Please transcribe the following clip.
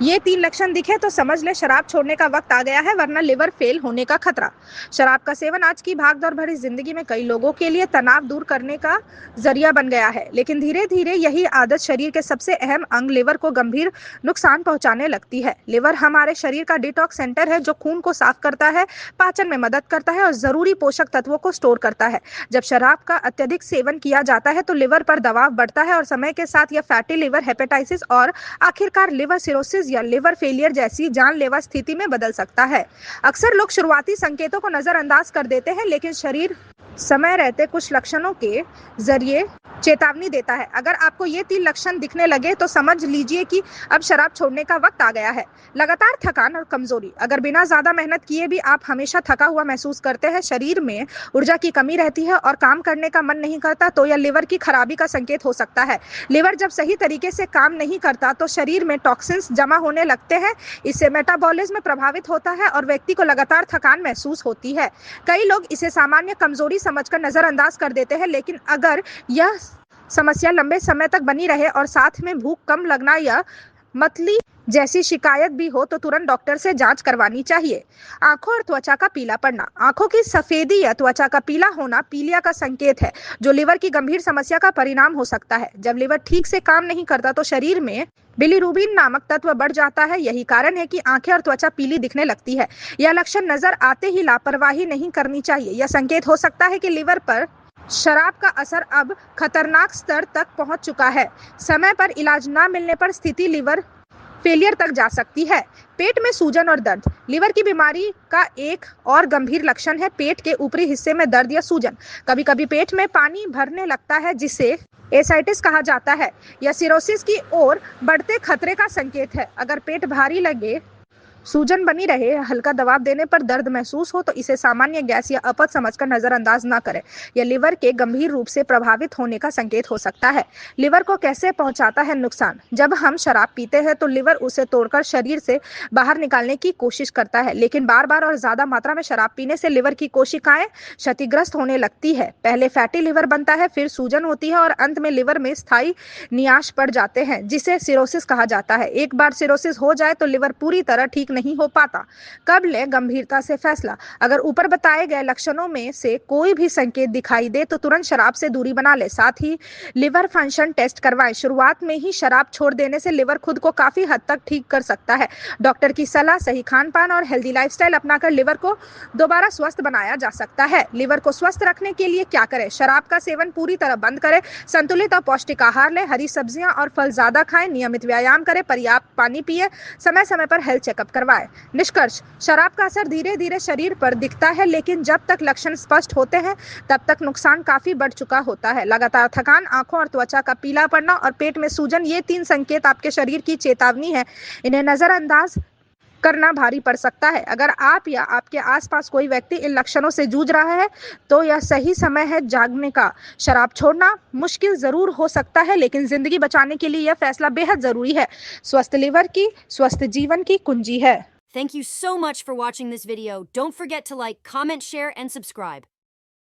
ये 3 लक्षण दिखे तो समझ ले शराब छोड़ने का वक्त आ गया है, वरना लिवर फेल होने का खतरा। शराब का सेवन आज की भागदौड़ भरी जिंदगी में कई लोगों के लिए तनाव दूर करने का जरिया बन गया है, लेकिन धीरे-धीरे यही आदत शरीर के सबसे अहम अंग लिवर को गंभीर नुकसान पहुंचाने लगती है। लिवर हमारे शरीर का डिटॉक्स सेंटर है, जो खून को साफ करता है, पाचन में मदद करता है और जरूरी पोषक तत्वों को स्टोर करता है। जब शराब का अत्यधिक सेवन किया जाता है तो लिवर पर दबाव बढ़ता है और समय के साथ यह फैटी लिवर, हेपेटाइटिस और आखिरकार लिवर सिरोसिस या लिवर फेलियर जैसी जानलेवा स्थिति में बदल सकता है। अक्सर लोग शुरुआती संकेतों को नजरअंदाज कर देते हैं, लेकिन शरीर समय रहते कुछ लक्षणों के जरिए चेतावनी देता है। अगर आपको ये 3 लक्षण दिखने लगे तो समझ लीजिए कि अब शराब छोड़ने का वक्त आ गया है। लगातार थकान और कमजोरी, अगर बिना ज्यादा मेहनत किए भी आप हमेशा थका हुआ महसूस करते हैं, शरीर में ऊर्जा की कमी रहती है और काम करने का मन नहीं करता, तो यह लिवर की खराबी का संकेत हो सकता है। लिवर जब सही तरीके से काम नहीं करता तो शरीर में टॉक्सिन्स जमा होने लगते हैं, इससे मेटाबॉलिज्म प्रभावित होता है और व्यक्ति को लगातार थकान महसूस होती है। कई लोग इसे सामान्य कमजोरी समझकर नजरअंदाज कर देते हैं, लेकिन अगर यह समस्या लंबे समय तक बनी रहे और साथ में भूख कम लगना या मतली जैसी शिकायत भी हो तो तुरंत डॉक्टर से जांच करवानी चाहिए। आंखों और त्वचा का पीला पड़ना, आंखों की सफेदी या त्वचा का पीला होना पीलिया का संकेत है, जो लिवर की गंभीर समस्या का परिणाम हो सकता है। जब लिवर ठीक से काम नहीं करता तो शरीर में बिलीरुबिन नामक तत्व बढ़ जाता है, यही कारण है कि आंखें और त्वचा पीली दिखने लगती है। यह लक्षण नजर आते ही लापरवाही नहीं करनी चाहिए, यह संकेत हो सकता है कि लिवर पर शराब का असर अब खतरनाक स्तर तक पहुंच चुका है। समय पर इलाज न मिलने पर स्थिति लिवर फेलियर तक जा सकती है। पेट में सूजन और दर्द, लिवर की बीमारी का एक और गंभीर लक्षण है पेट के ऊपरी हिस्से में दर्द या सूजन। कभी कभी पेट में पानी भरने लगता है, जिसे एसाइटिस कहा जाता है। यह सिरोसिस की ओर बढ़ते खतरे का संकेत है। अगर पेट भारी लगे, सूजन बनी रहे, हल्का दबाव देने पर दर्द महसूस हो तो इसे सामान्य गैस या अपच समझकर नजरअंदाज न करें। यह लिवर के गंभीर रूप से प्रभावित होने का संकेत हो सकता है। लिवर को कैसे पहुंचाता है नुकसान? जब हम शराब पीते हैं तो लिवर उसे तोड़कर शरीर से बाहर निकालने की कोशिश करता है, लेकिन बार बार और ज्यादा मात्रा में शराब पीने से लिवर की कोशिकाएं क्षतिग्रस्त होने लगती है। पहले फैटी लिवर बनता है, फिर सूजन होती है और अंत में लिवर में स्थायी नियाश पड़ जाते हैं, जिसे सिरोसिस कहा जाता है। एक बार सिरोसिस हो जाए तो लिवर पूरी तरह ठीक नहीं हो पाता। कब लें गंभीरता से फैसला? अगर ऊपर बताए गए लक्षणों में से कोई भी संकेत दिखाई दे तो तुरंत शराब से दूरी बना ले। साथ ही लिवर फंक्शन टेस्ट करवाएं। शुरुआत में ही शराब छोड़ देने से लिवर खुद को काफी हद तक ठीक कर सकता है। डॉक्टर की सलाह, सही खान पान और हेल्दी लाइफस्टाइल अपनाकर लिवर को दोबारा स्वस्थ बनाया जा सकता है। लिवर को स्वस्थ रखने के लिए क्या करें? शराब का सेवन पूरी तरह बंद करें, संतुलित और पौष्टिक आहार लें, हरी सब्जियां और फल ज्यादा खाएं, नियमित व्यायाम करें, पर्याप्त पानी पिए, समय समय पर हेल्थ चेकअप करवाएं। निष्कर्ष, शराब का असर धीरे धीरे शरीर पर दिखता है, लेकिन जब तक लक्षण स्पष्ट होते हैं तब तक नुकसान काफी बढ़ चुका होता है। लगातार थकान, आंखों और त्वचा का पीला पड़ना और पेट में सूजन, ये 3 संकेत आपके शरीर की चेतावनी है। इन्हें नजरअंदाज करना भारी पड़ सकता है। अगर आप या आपके आसपास कोई व्यक्ति इन लक्षणों से जूझ रहा है तो यह सही समय है जागने का। शराब छोड़ना मुश्किल जरूर हो सकता है, लेकिन जिंदगी बचाने के लिए यह फैसला बेहद जरूरी है। स्वस्थ लिवर की स्वस्थ जीवन की कुंजी है। Thank you so much for watching this video. Don't forget to like, comment, share, and subscribe.